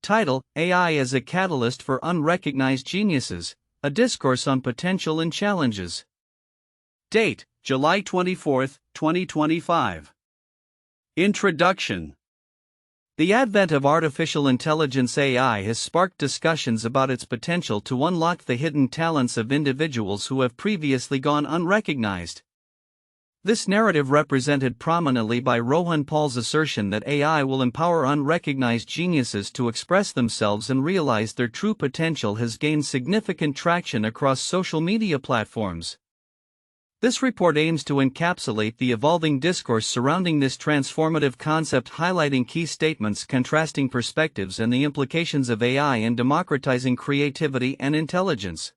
Title: AI as a Catalyst for Unrecognized Geniuses, a Discourse on Potential and Challenges. Date: July 24, 2025. Introduction. The advent of artificial intelligence (AI) has sparked discussions about its potential to unlock the hidden talents of individuals who have previously gone unrecognized. This narrative represented prominently by Rohan Paul's assertion that AI will empower unrecognized geniuses to express themselves and realize their true potential has gained significant traction across social media platforms. This report aims to encapsulate the evolving discourse surrounding this transformative concept, highlighting key statements, contrasting perspectives, and the implications of AI in democratizing creativity and intelligence.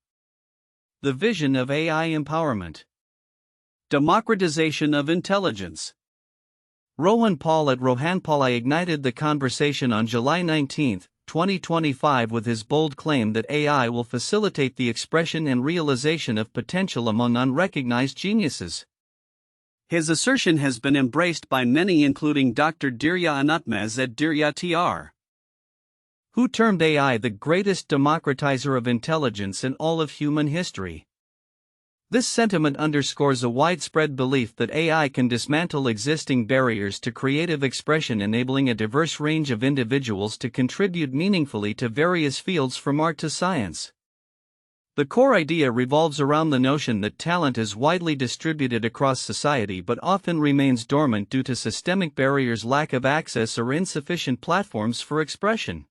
The vision of AI empowerment. Democratization of intelligence. Rohan Paul at Rohan Paul ignited the conversation on July 19, 2025 with his bold claim that AI will facilitate the expression and realization of potential among unrecognized geniuses. His assertion has been embraced by many, including Dr. Derya Unutmaz at Derya TR, who termed AI the greatest democratizer of intelligence in all of human history. This sentiment underscores a widespread belief that AI can dismantle existing barriers to creative expression, enabling a diverse range of individuals to contribute meaningfully to various fields from art to science. The core idea revolves around the notion that talent is widely distributed across society but often remains dormant due to systemic barriers, lack of access, or insufficient platforms for expression.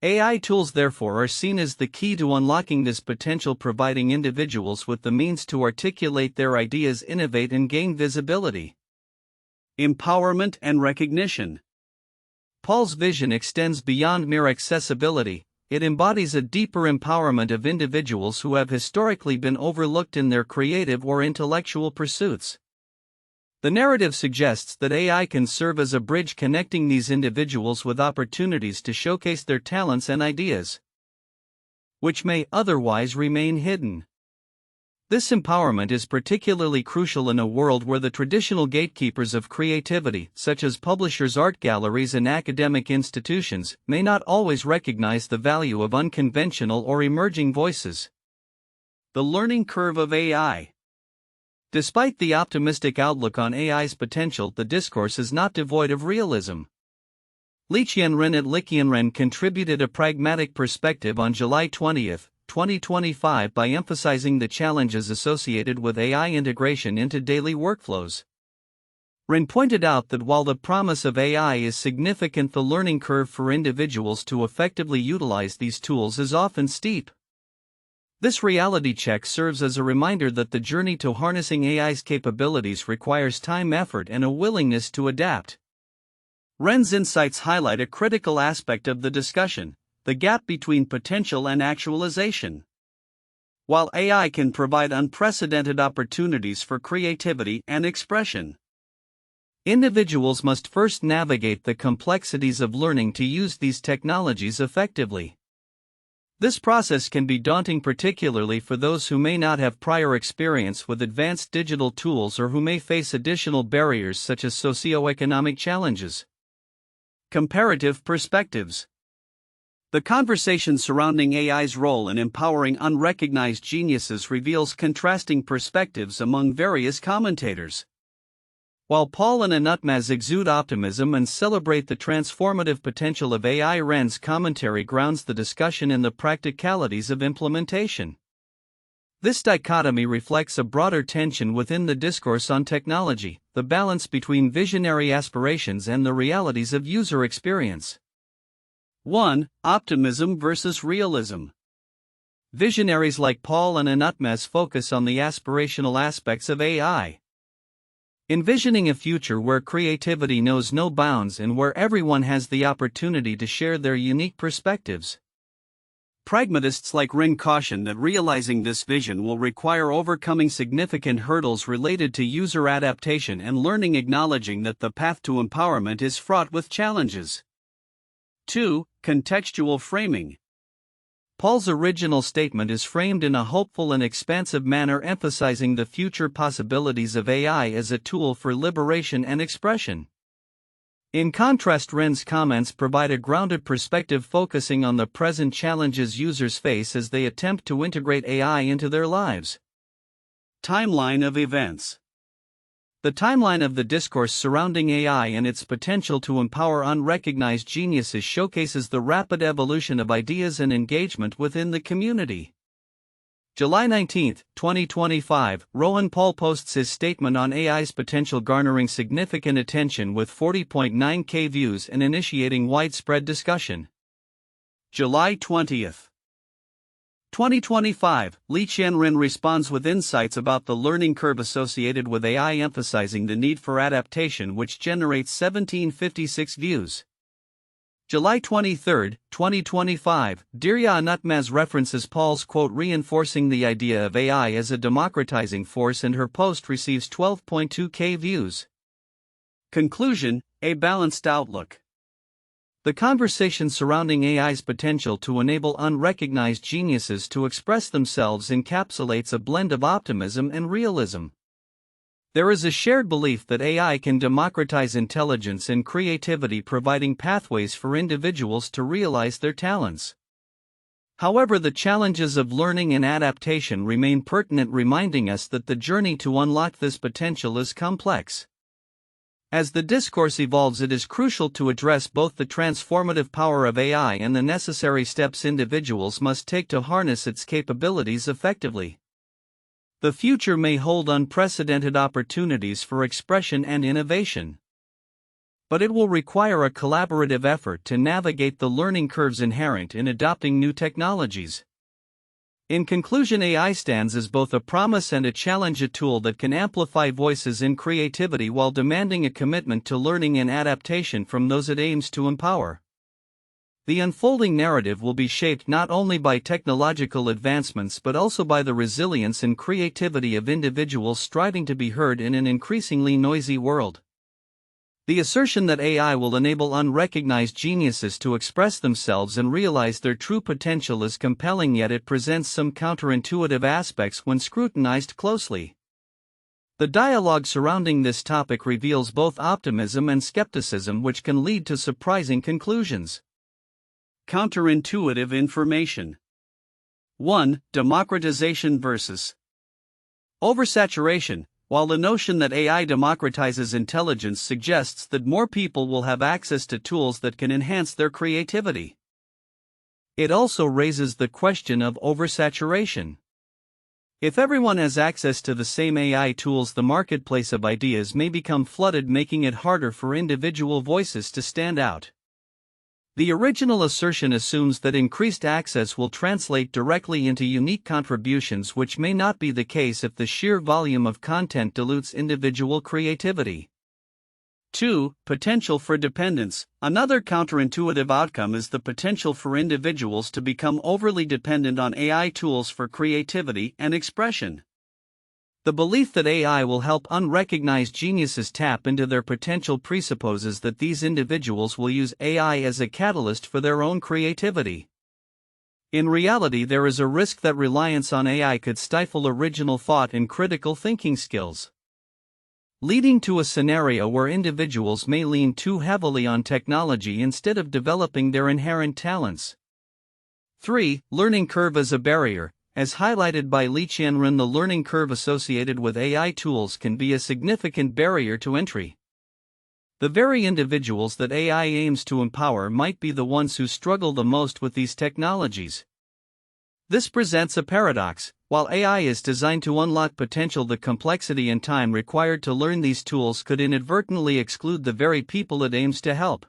AI tools, therefore, are seen as the key to unlocking this potential, providing individuals with the means to articulate their ideas, innovate, and gain visibility. Empowerment and recognition. Paul's vision extends beyond mere accessibility. It embodies a deeper empowerment of individuals who have historically been overlooked in their creative or intellectual pursuits. The narrative suggests that AI can serve as a bridge connecting these individuals with opportunities to showcase their talents and ideas, which may otherwise remain hidden. This empowerment is particularly crucial in a world where the traditional gatekeepers of creativity, such as publishers, art galleries, and academic institutions, may not always recognize the value of unconventional or emerging voices. The learning curve of AI. Despite the optimistic outlook on AI's potential, the discourse is not devoid of realism. Liqian Ren at Liqian Ren contributed a pragmatic perspective on July 20, 2025 by emphasizing the challenges associated with AI integration into daily workflows. Ren pointed out that while the promise of AI is significant, the learning curve for individuals to effectively utilize these tools is often steep. This reality check serves as a reminder that the journey to harnessing AI's capabilities requires time, effort, and a willingness to adapt. Ren's insights highlight a critical aspect of the discussion: the gap between potential and actualization. While AI can provide unprecedented opportunities for creativity and expression, individuals must first navigate the complexities of learning to use these technologies effectively. This process can be daunting, particularly for those who may not have prior experience with advanced digital tools or who may face additional barriers such as socioeconomic challenges. Comparative perspectives. The conversation surrounding AI's role in empowering unrecognized geniuses reveals contrasting perspectives among various commentators. While Paul and Unutmaz exude optimism and celebrate the transformative potential of AI, Ren's commentary grounds the discussion in the practicalities of implementation. This dichotomy reflects a broader tension within the discourse on technology: the balance between visionary aspirations and the realities of user experience. 1. Optimism versus realism. Visionaries like Paul and Unutmaz focus on the aspirational aspects of AI, envisioning a future where creativity knows no bounds and where everyone has the opportunity to share their unique perspectives. Pragmatists like Ren caution that realizing this vision will require overcoming significant hurdles related to user adaptation and learning, acknowledging that the path to empowerment is fraught with challenges. 2. Contextual framing. Paul's original statement is framed in a hopeful and expansive manner, emphasizing the future possibilities of AI as a tool for liberation and expression. In contrast, Ren's comments provide a grounded perspective focusing on the present challenges users face as they attempt to integrate AI into their lives. Timeline of events. The timeline of the discourse surrounding AI and its potential to empower unrecognized geniuses showcases the rapid evolution of ideas and engagement within the community. July 19, 2025, Rohan Paul posts his statement on AI's potential, garnering significant attention with 40.9K views and initiating widespread discussion. July 20, 2025, Liqian Ren responds with insights about the learning curve associated with AI, emphasizing the need for adaptation, which generates 1756 views. July 23, 2025, Derya Unutmaz references Paul's quote, reinforcing the idea of AI as a democratizing force, and her post receives 12.2K views. Conclusion: a balanced outlook. The conversation surrounding AI's potential to enable unrecognized geniuses to express themselves encapsulates a blend of optimism and realism. There is a shared belief that AI can democratize intelligence and creativity, providing pathways for individuals to realize their talents. However, the challenges of learning and adaptation remain pertinent, reminding us that the journey to unlock this potential is complex. As the discourse evolves, it is crucial to address both the transformative power of AI and the necessary steps individuals must take to harness its capabilities effectively. The future may hold unprecedented opportunities for expression and innovation. But it will require a collaborative effort to navigate the learning curves inherent in adopting new technologies. In conclusion, AI stands as both a promise and a challenge, a tool that can amplify voices in creativity while demanding a commitment to learning and adaptation from those it aims to empower. The unfolding narrative will be shaped not only by technological advancements but also by the resilience and creativity of individuals striving to be heard in an increasingly noisy world. The assertion that AI will enable unrecognized geniuses to express themselves and realize their true potential is compelling, yet it presents some counterintuitive aspects when scrutinized closely. The dialogue surrounding this topic reveals both optimism and skepticism, which can lead to surprising conclusions. Counterintuitive information. 1. Democratization versus oversaturation. While the notion that AI democratizes intelligence suggests that more people will have access to tools that can enhance their creativity, it also raises the question of oversaturation. If everyone has access to the same AI tools, the marketplace of ideas may become flooded, making it harder for individual voices to stand out. The original assertion assumes that increased access will translate directly into unique contributions, which may not be the case if the sheer volume of content dilutes individual creativity. 2. Potential for dependence. Another counterintuitive outcome is the potential for individuals to become overly dependent on AI tools for creativity and expression. The belief that AI will help unrecognized geniuses tap into their potential presupposes that these individuals will use AI as a catalyst for their own creativity. In reality, there is a risk that reliance on AI could stifle original thought and critical thinking skills, leading to a scenario where individuals may lean too heavily on technology instead of developing their inherent talents. 3. Learning curve as a barrier. As highlighted by Liqian Ren, the learning curve associated with AI tools can be a significant barrier to entry. The very individuals that AI aims to empower might be the ones who struggle the most with these technologies. This presents a paradox. While AI is designed to unlock potential, the complexity and time required to learn these tools could inadvertently exclude the very people it aims to help.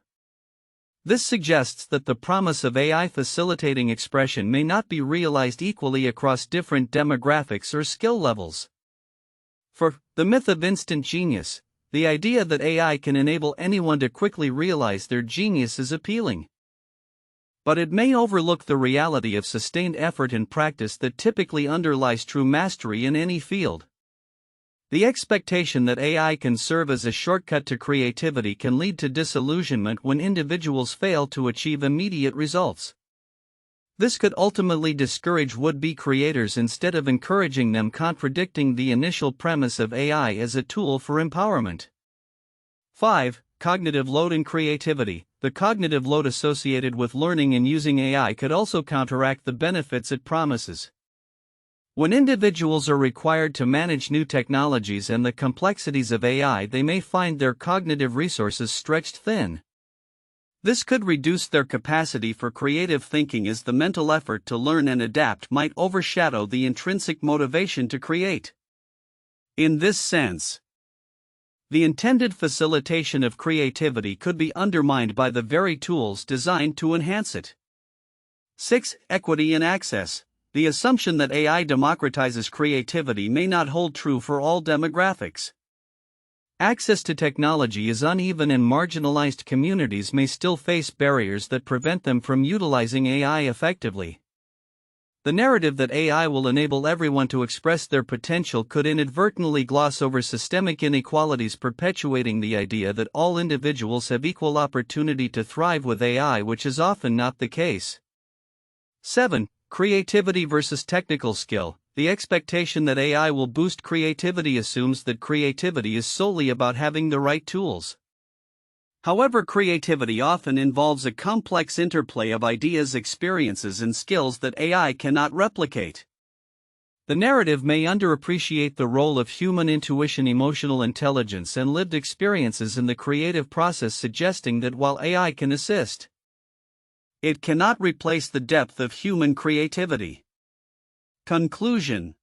This suggests that the promise of AI facilitating expression may not be realized equally across different demographics or skill levels. For the myth of instant genius, the idea that AI can enable anyone to quickly realize their genius is appealing. But it may overlook the reality of sustained effort and practice that typically underlies true mastery in any field. The expectation that AI can serve as a shortcut to creativity can lead to disillusionment when individuals fail to achieve immediate results. This could ultimately discourage would-be creators instead of encouraging them, contradicting the initial premise of AI as a tool for empowerment. 5. cognitive load in creativity. The cognitive load associated with learning and using AI could also counteract the benefits it promises. When individuals are required to manage new technologies and the complexities of AI, they may find their cognitive resources stretched thin. This could reduce their capacity for creative thinking, as the mental effort to learn and adapt might overshadow the intrinsic motivation to create. In this sense, the intended facilitation of creativity could be undermined by the very tools designed to enhance it. 6. Equity in access. The assumption that AI democratizes creativity may not hold true for all demographics. Access to technology is uneven, and marginalized communities may still face barriers that prevent them from utilizing AI effectively. The narrative that AI will enable everyone to express their potential could inadvertently gloss over systemic inequalities, perpetuating the idea that all individuals have equal opportunity to thrive with AI, which is often not the case. 7. Creativity versus technical skill. The expectation that AI will boost creativity assumes that creativity is solely about having the right tools. However, creativity often involves a complex interplay of ideas, experiences, and skills that AI cannot replicate. The narrative may underappreciate the role of human intuition, emotional intelligence, and lived experiences in the creative process, suggesting that while AI can assist, it cannot replace the depth of human creativity. Conclusion.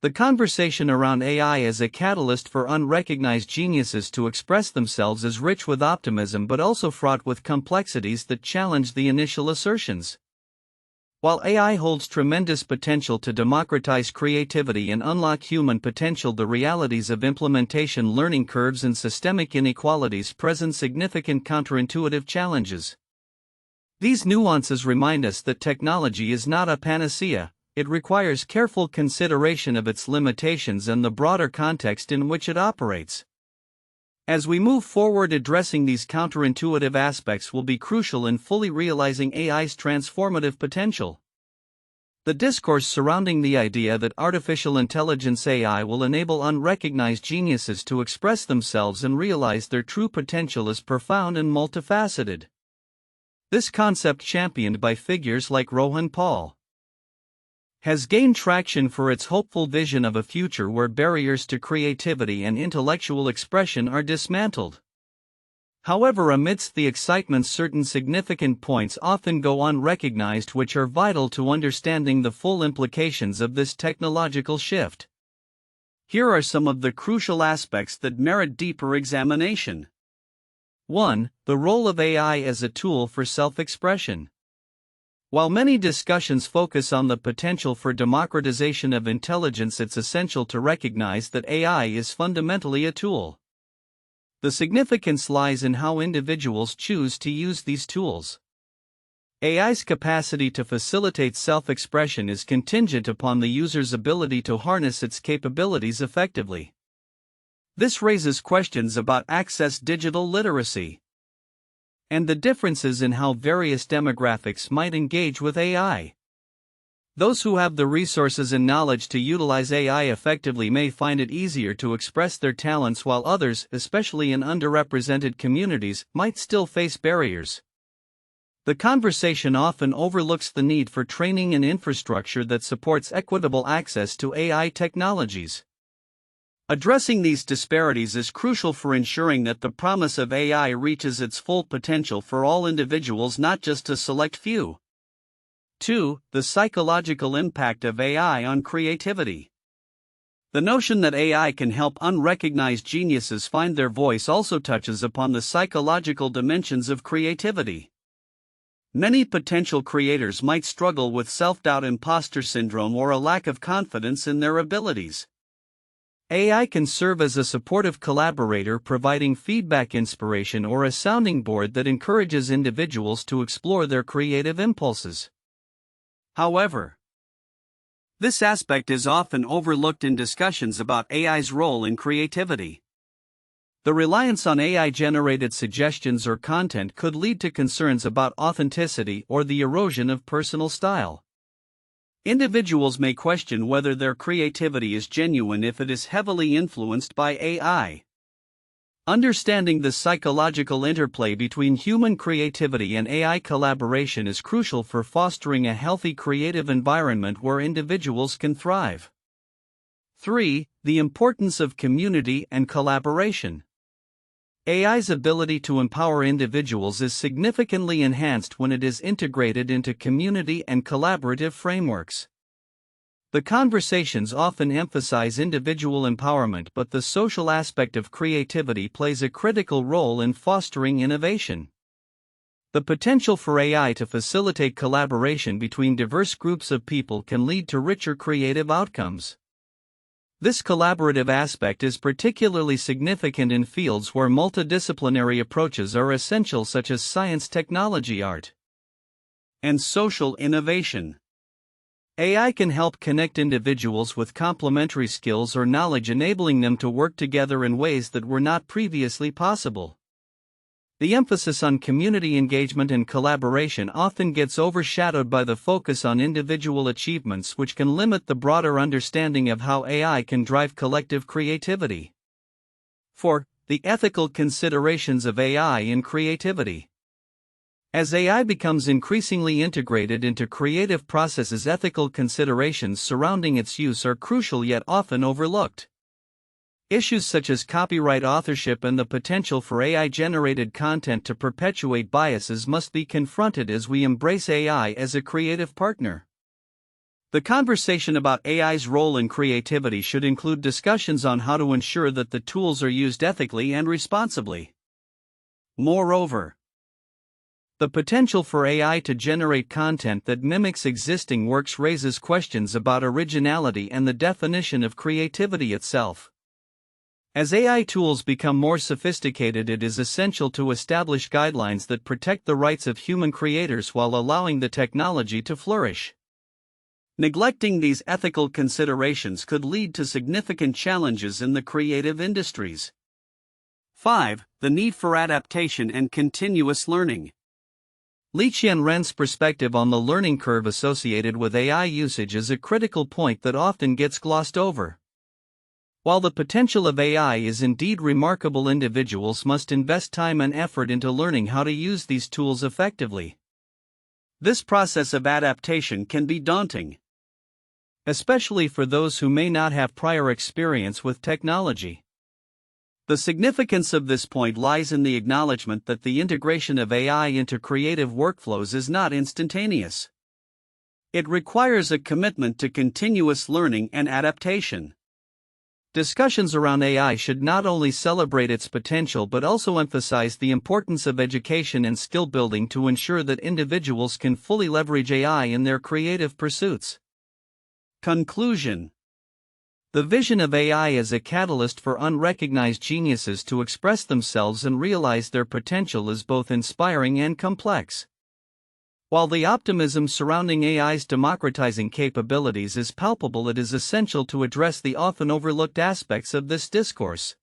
The conversation around AI as a catalyst for unrecognized geniuses to express themselves is rich with optimism, but also fraught with complexities that challenge the initial assertions. While AI holds tremendous potential to democratize creativity and unlock human potential, the realities of implementation, learning curves, and systemic inequalities present significant counterintuitive challenges. These nuances remind us that technology is not a panacea. It requires careful consideration of its limitations and the broader context in which it operates. As we move forward, addressing these counterintuitive aspects will be crucial in fully realizing AI's transformative potential. The discourse surrounding the idea that artificial intelligence AI will enable unrecognized geniuses to express themselves and realize their true potential is profound and multifaceted. This concept, championed by figures like Rohan Paul, has gained traction for its hopeful vision of a future where barriers to creativity and intellectual expression are dismantled. However, amidst the excitement, certain significant points often go unrecognized, which are vital to understanding the full implications of this technological shift. Here are some of the crucial aspects that merit deeper examination. 1. The role of AI as a tool for self-expression. While many discussions focus on the potential for democratization of intelligence, it's essential to recognize that AI is fundamentally a tool. The significance lies in how individuals choose to use these tools. AI's capacity to facilitate self-expression is contingent upon the user's ability to harness its capabilities effectively. This raises questions about access, digital literacy, and the differences in how various demographics might engage with AI. Those who have the resources and knowledge to utilize AI effectively may find it easier to express their talents, while others, especially in underrepresented communities, might still face barriers. The conversation often overlooks the need for training and infrastructure that supports equitable access to AI technologies. Addressing these disparities is crucial for ensuring that the promise of AI reaches its full potential for all individuals, not just a select few. 2. The psychological impact of AI on creativity. The notion that AI can help unrecognized geniuses find their voice also touches upon the psychological dimensions of creativity. Many potential creators might struggle with self-doubt, imposter syndrome, or a lack of confidence in their abilities. AI can serve as a supportive collaborator, providing feedback, inspiration, or a sounding board that encourages individuals to explore their creative impulses. However, this aspect is often overlooked in discussions about AI's role in creativity. The reliance on AI-generated suggestions or content could lead to concerns about authenticity or the erosion of personal style. Individuals may question whether their creativity is genuine if it is heavily influenced by AI. Understanding the psychological interplay between human creativity and AI collaboration is crucial for fostering a healthy creative environment where individuals can thrive. 3. The importance of community and collaboration. AI's ability to empower individuals is significantly enhanced when it is integrated into community and collaborative frameworks. The conversations often emphasize individual empowerment, but the social aspect of creativity plays a critical role in fostering innovation. The potential for AI to facilitate collaboration between diverse groups of people can lead to richer creative outcomes. This collaborative aspect is particularly significant in fields where multidisciplinary approaches are essential, such as science, technology, art, and social innovation. AI can help connect individuals with complementary skills or knowledge, enabling them to work together in ways that were not previously possible. The emphasis on community engagement and collaboration often gets overshadowed by the focus on individual achievements, which can limit the broader understanding of how AI can drive collective creativity. 4. The ethical considerations of AI in creativity. As AI becomes increasingly integrated into creative processes, ethical considerations surrounding its use are crucial yet often overlooked. Issues such as copyright, authorship, and the potential for AI-generated content to perpetuate biases must be confronted as we embrace AI as a creative partner. The conversation about AI's role in creativity should include discussions on how to ensure that the tools are used ethically and responsibly. Moreover, the potential for AI to generate content that mimics existing works raises questions about originality and the definition of creativity itself. As AI tools become more sophisticated, it is essential to establish guidelines that protect the rights of human creators while allowing the technology to flourish. Neglecting these ethical considerations could lead to significant challenges in the creative industries. 5. The need for adaptation and continuous learning. Liqian Ren's perspective on the learning curve associated with AI usage is a critical point that often gets glossed over. While the potential of AI is indeed remarkable, individuals must invest time and effort into learning how to use these tools effectively. This process of adaptation can be daunting, especially for those who may not have prior experience with technology. The significance of this point lies in the acknowledgement that the integration of AI into creative workflows is not instantaneous. It requires a commitment to continuous learning and adaptation. Discussions around AI should not only celebrate its potential but also emphasize the importance of education and skill building to ensure that individuals can fully leverage AI in their creative pursuits. Conclusion. The vision of AI as a catalyst for unrecognized geniuses to express themselves and realize their potential is both inspiring and complex. While the optimism surrounding AI's democratizing capabilities is palpable, it is essential to address the often overlooked aspects of this discourse.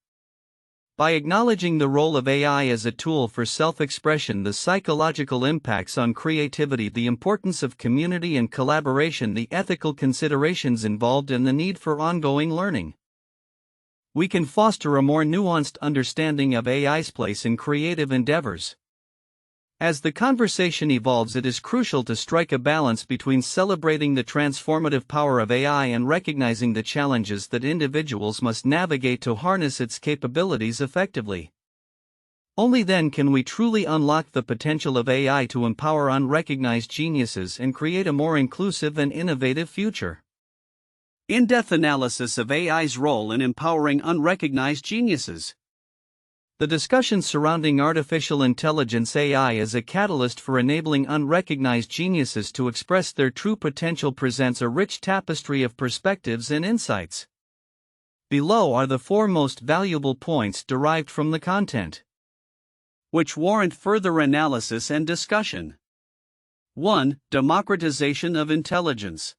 By acknowledging the role of AI as a tool for self-expression, the psychological impacts on creativity, the importance of community and collaboration, the ethical considerations involved, and the need for ongoing learning, we can foster a more nuanced understanding of AI's place in creative endeavors. As the conversation evolves, it is crucial to strike a balance between celebrating the transformative power of AI and recognizing the challenges that individuals must navigate to harness its capabilities effectively. Only then can we truly unlock the potential of AI to empower unrecognized geniuses and create a more inclusive and innovative future. In-depth analysis of AI's role in empowering unrecognized geniuses. The discussion surrounding artificial intelligence AI as a catalyst for enabling unrecognized geniuses to express their true potential presents a rich tapestry of perspectives and insights. Below are the 4 most valuable points derived from the content, which warrant further analysis and discussion. 1. Democratization of intelligence.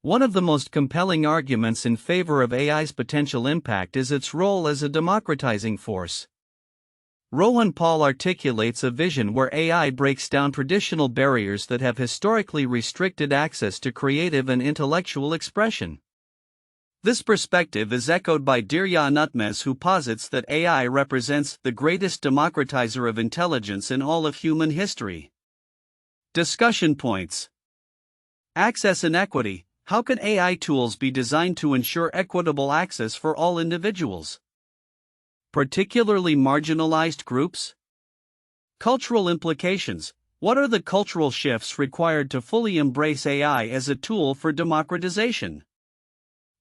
One of the most compelling arguments in favor of AI's potential impact is its role as a democratizing force. Rohan Paul articulates a vision where AI breaks down traditional barriers that have historically restricted access to creative and intellectual expression. This perspective is echoed by Derya Unutmaz, who posits that AI represents the greatest democratizer of intelligence in all of human history. Discussion points. Access and equity. How can AI tools be designed to ensure equitable access for all individuals, particularly marginalized groups? Cultural implications. What are the cultural shifts required to fully embrace AI as a tool for democratization?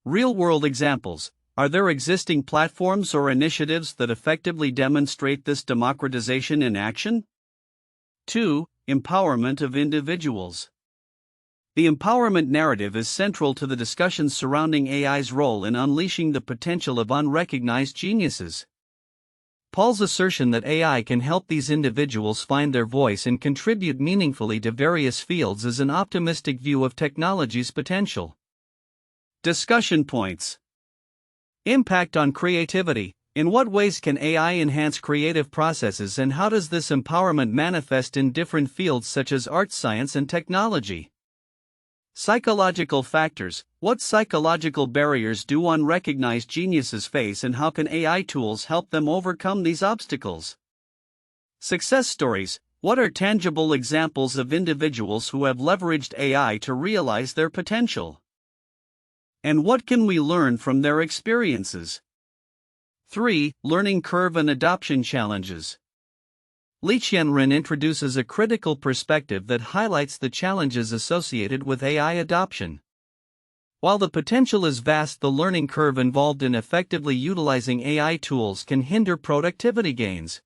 Real-world examples. Are there existing platforms or initiatives that effectively demonstrate this democratization in action? 2. Empowerment of individuals. The empowerment narrative is central to the discussions surrounding AI's role in unleashing the potential of unrecognized geniuses. Paul's assertion that AI can help these individuals find their voice and contribute meaningfully to various fields is an optimistic view of technology's potential. Discussion points. Impact on creativity. In what ways can AI enhance creative processes, and how does this empowerment manifest in different fields such as art, science, and technology? Psychological factors. What psychological barriers do unrecognized geniuses face, and how can AI tools help them overcome these obstacles? Success stories. What are tangible examples of individuals who have leveraged AI to realize their potential? And what can we learn from their experiences? 3. Learning curve and adoption challenges. Liqian Ren introduces a critical perspective that highlights the challenges associated with AI adoption. While the potential is vast, the learning curve involved in effectively utilizing AI tools can hinder productivity gains.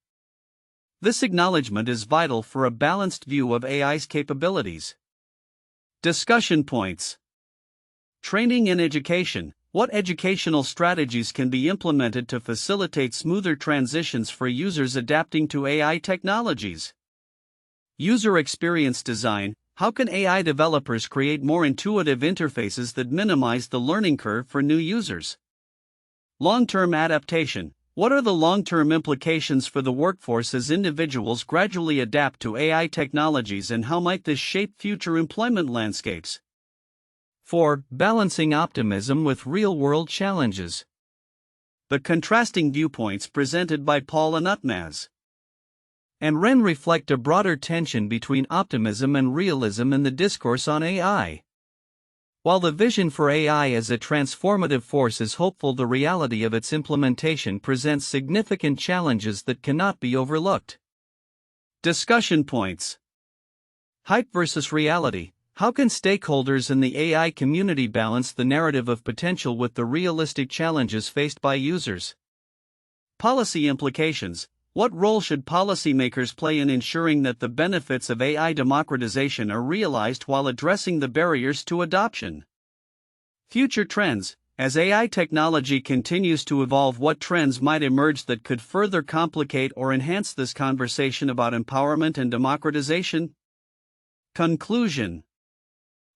This acknowledgement is vital for a balanced view of AI's capabilities. Discussion points. Training and education. What educational strategies can be implemented to facilitate smoother transitions for users adapting to AI technologies? User experience design. How can AI developers create more intuitive interfaces that minimize the learning curve for new users? Long-term adaptation. What are the long-term implications for the workforce as individuals gradually adapt to AI technologies, and how might this shape future employment landscapes? 4. Balancing optimism with real-world challenges. The contrasting viewpoints presented by Paul Unutmaz and Ren reflect a broader tension between optimism and realism in the discourse on AI. While the vision for AI as a transformative force is hopeful, the reality of its implementation presents significant challenges that cannot be overlooked. Discussion points. Hype versus reality. How can stakeholders in the AI community balance the narrative of potential with the realistic challenges faced by users? Policy implications. What role should policymakers play in ensuring that the benefits of AI democratization are realized while addressing the barriers to adoption? Future trends. As AI technology continues to evolve, what trends might emerge that could further complicate or enhance this conversation about empowerment and democratization? Conclusion.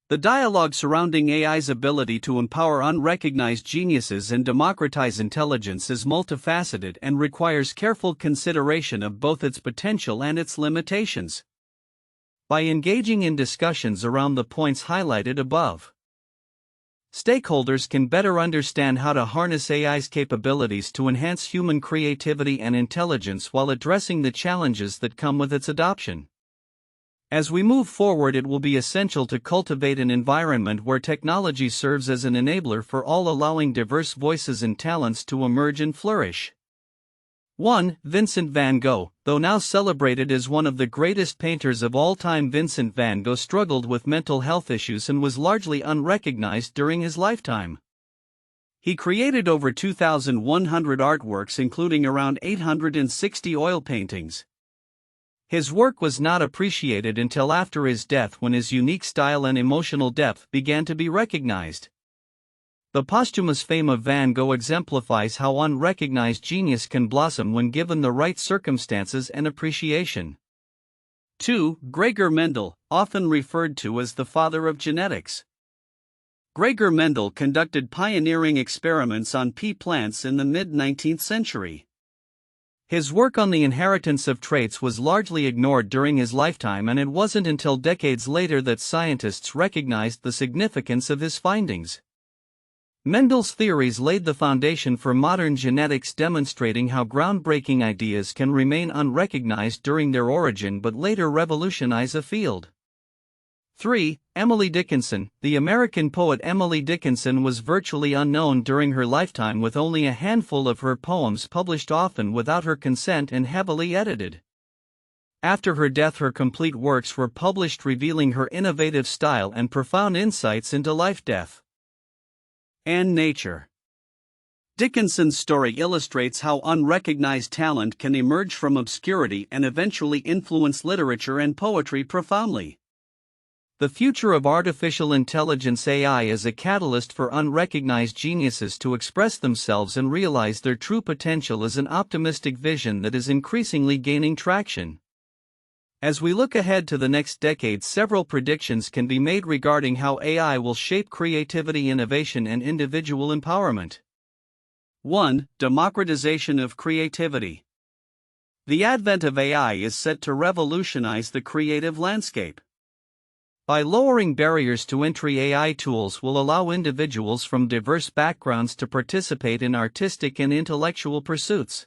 The dialogue surrounding AI's ability to empower unrecognized geniuses and democratize intelligence is multifaceted and requires careful consideration of both its potential and its limitations. By engaging in discussions around the points highlighted above, stakeholders can better understand how to harness AI's capabilities to enhance human creativity and intelligence while addressing the challenges that come with its adoption. As we move forward, it will be essential to cultivate an environment where technology serves as an enabler for all, allowing diverse voices and talents to emerge and flourish. 1. Vincent van Gogh. Though now celebrated as one of the greatest painters of all time, Vincent van Gogh struggled with mental health issues and was largely unrecognized during his lifetime. He created over 2,100 artworks, including around 860 oil paintings. His work was not appreciated until after his death, when his unique style and emotional depth began to be recognized. The posthumous fame of Van Gogh exemplifies how unrecognized genius can blossom when given the right circumstances and appreciation. 2. Gregor Mendel, often referred to as the father of genetics. Gregor Mendel conducted pioneering experiments on pea plants in the mid-19th century. His work on the inheritance of traits was largely ignored during his lifetime, and it wasn't until decades later that scientists recognized the significance of his findings. Mendel's theories laid the foundation for modern genetics, demonstrating how groundbreaking ideas can remain unrecognized during their origin but later revolutionize a field. 3. Emily Dickinson. The American poet Emily Dickinson was virtually unknown during her lifetime, with only a handful of her poems published, often without her consent and heavily edited. After her death, her complete works were published, revealing her innovative style and profound insights into life, death, and nature. Dickinson's story illustrates how unrecognized talent can emerge from obscurity and eventually influence literature and poetry profoundly. The future of artificial intelligence (AI) is a catalyst for unrecognized geniuses to express themselves and realize their true potential is an optimistic vision that is increasingly gaining traction. As we look ahead to the next decade, several predictions can be made regarding how AI will shape creativity, innovation, and individual empowerment. 1. Democratization of creativity. The advent of AI is set to revolutionize the creative landscape. By lowering barriers to entry, AI tools will allow individuals from diverse backgrounds to participate in artistic and intellectual pursuits.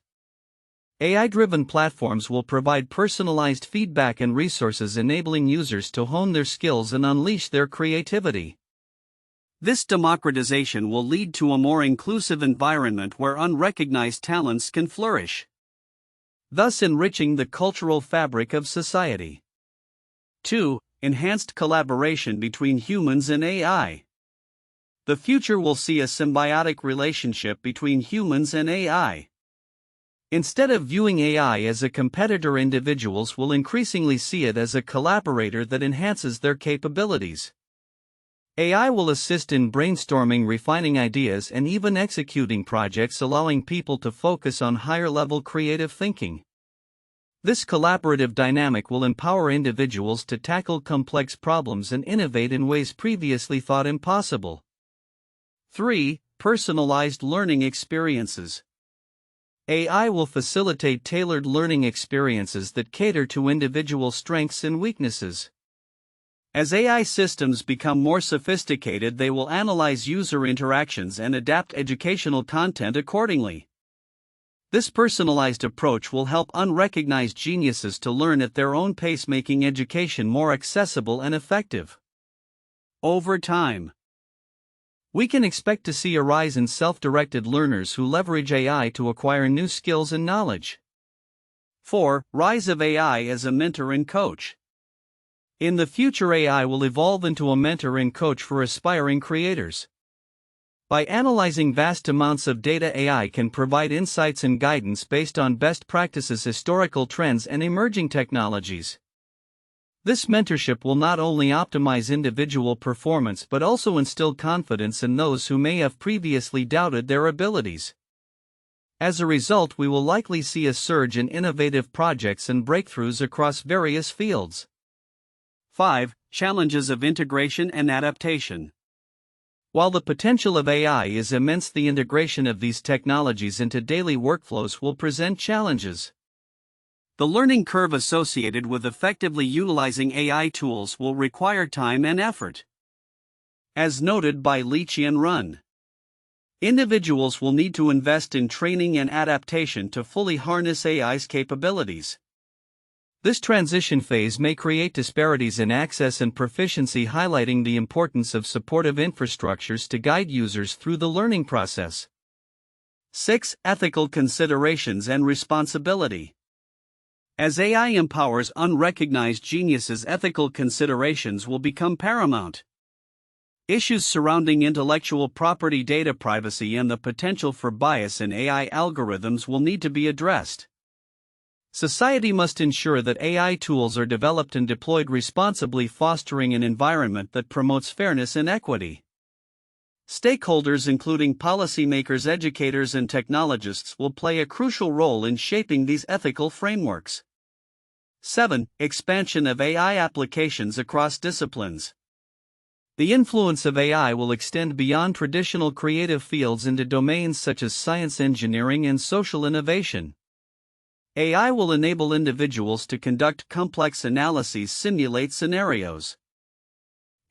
AI-driven platforms will provide personalized feedback and resources, enabling users to hone their skills and unleash their creativity. This democratization will lead to a more inclusive environment where unrecognized talents can flourish, thus enriching the cultural fabric of society. 2. Enhanced collaboration between humans and AI. The future will see a symbiotic relationship between humans and AI. Instead of viewing AI as a competitor, individuals will increasingly see it as a collaborator that enhances their capabilities. AI will assist in brainstorming, refining ideas, and even executing projects, allowing people to focus on higher-level creative thinking. This collaborative dynamic will empower individuals to tackle complex problems and innovate in ways previously thought impossible. 3. Personalized learning experiences. AI will facilitate tailored learning experiences that cater to individual strengths and weaknesses. As AI systems become more sophisticated, they will analyze user interactions and adapt educational content accordingly. This personalized approach will help unrecognized geniuses to learn at their own pace, making education more accessible and effective. Over time, we can expect to see a rise in self-directed learners who leverage AI to acquire new skills and knowledge. 4. Rise of AI as a mentor and coach. In the future, AI will evolve into a mentor and coach for aspiring creators. By analyzing vast amounts of data, AI can provide insights and guidance based on best practices, historical trends, and emerging technologies. This mentorship will not only optimize individual performance but also instill confidence in those who may have previously doubted their abilities. As a result, we will likely see a surge in innovative projects and breakthroughs across various fields. 5. Challenges of integration and adaptation. While the potential of AI is immense, the integration of these technologies into daily workflows will present challenges. The learning curve associated with effectively utilizing AI tools will require time and effort. As noted by Liqian Ren, individuals will need to invest in training and adaptation to fully harness AI's capabilities. This transition phase may create disparities in access and proficiency, highlighting the importance of supportive infrastructures to guide users through the learning process. 6. Ethical considerations and responsibility. As AI empowers unrecognized geniuses, ethical considerations will become paramount. Issues surrounding intellectual property, data privacy, and the potential for bias in AI algorithms will need to be addressed. Society must ensure that AI tools are developed and deployed responsibly, fostering an environment that promotes fairness and equity. Stakeholders, including policymakers, educators, and technologists, will play a crucial role in shaping these ethical frameworks. 7. Expansion of AI applications across disciplines. The influence of AI will extend beyond traditional creative fields into domains such as science, engineering, and social innovation. AI will enable individuals to conduct complex analyses, simulate scenarios,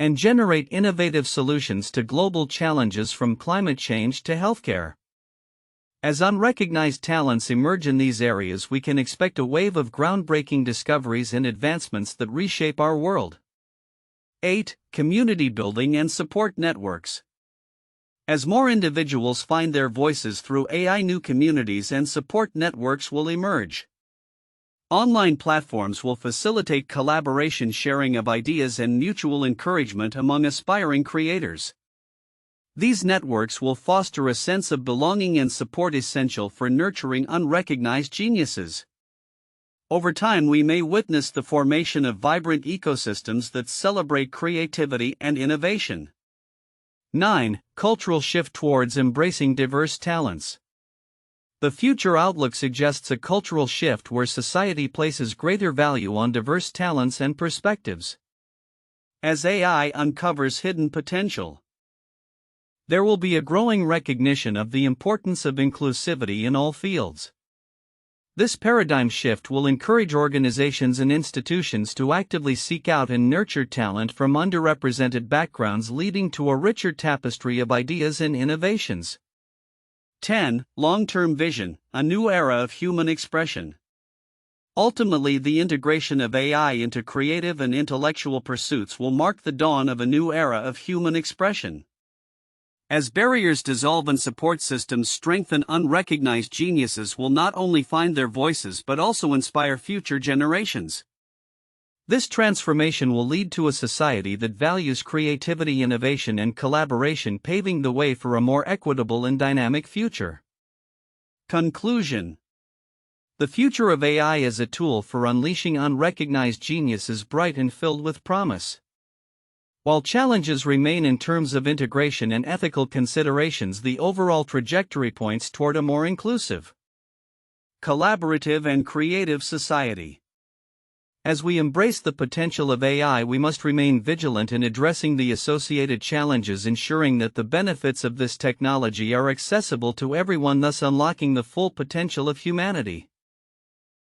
and generate innovative solutions to global challenges from climate change to healthcare. As unrecognized talents emerge in these areas, we can expect a wave of groundbreaking discoveries and advancements that reshape our world. 8. Community building and support networks. As more individuals find their voices through AI, new communities and support networks will emerge. Online platforms will facilitate collaboration, sharing of ideas, and mutual encouragement among aspiring creators. These networks will foster a sense of belonging and support essential for nurturing unrecognized geniuses. Over time, we may witness the formation of vibrant ecosystems that celebrate creativity and innovation. 9. Cultural shift towards embracing diverse talents. The future outlook suggests a cultural shift where society places greater value on diverse talents and perspectives. As AI uncovers hidden potential, there will be a growing recognition of the importance of inclusivity in all fields. This paradigm shift will encourage organizations and institutions to actively seek out and nurture talent from underrepresented backgrounds, leading to a richer tapestry of ideas and innovations. 10. Long-term vision, a new era of human expression. Ultimately, the integration of AI into creative and intellectual pursuits will mark the dawn of a new era of human expression. As barriers dissolve and support systems strengthen, unrecognized geniuses will not only find their voices but also inspire future generations. This transformation will lead to a society that values creativity, innovation, and collaboration, paving the way for a more equitable and dynamic future. Conclusion. The future of AI as a tool for unleashing unrecognized genius is bright and filled with promise. While challenges remain in terms of integration and ethical considerations, the overall trajectory points toward a more inclusive, collaborative, and creative society. As we embrace the potential of AI, we must remain vigilant in addressing the associated challenges, ensuring that the benefits of this technology are accessible to everyone, thus unlocking the full potential of humanity.